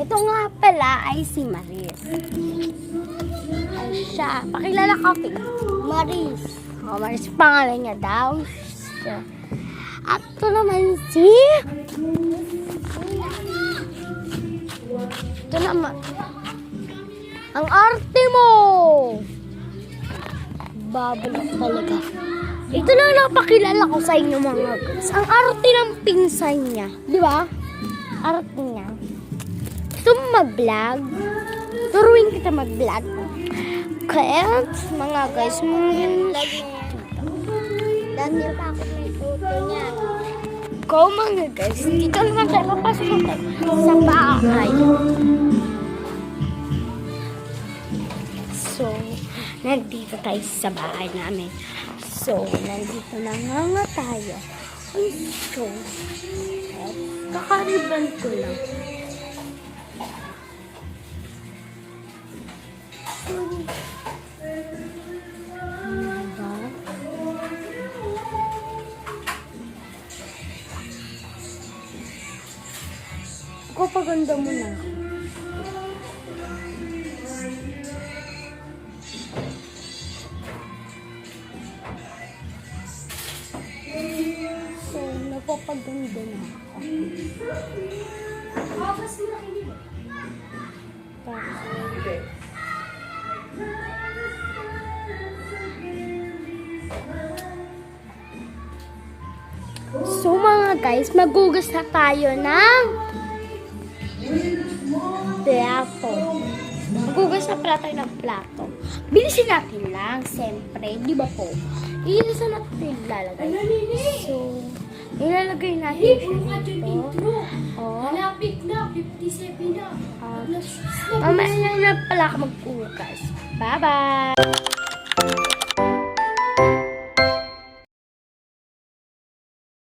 Ito nga pala ay si Maris. Ay siya. Pakilala ka, Pink. Maris. Oh, Maris pangalan niya daw. At ito naman si... Ito naman. Ang arte mo! Babalak talaga. Ito lang napakilala ko sa inyo mga guys. Ang arte ng pinsan niya. Di ba? Arte niya. Gusto mo mag-vlog? Turuin kita mag-vlog. Kaya, mga guys, dati pa ako may photo niya. Go mga guys, dito naman tayo papasok sa bahay. So, nandito tayo sa bahay namin. So, nandito na nga tayo. So, kakariban ko lang. Ako paganda mo na. So, napapaganda na ako. Mas malaki So mga guys, magugas na tayo ng plato. Magugas na pala tayo ng plato. Bilisin natin lang, siyempre, di ba po? Iisa natin lalagay. So, ilalagay natin siya dito. Oh. Malapit na, 57 na. Mamaya na pala ako magkukas. Bye-bye!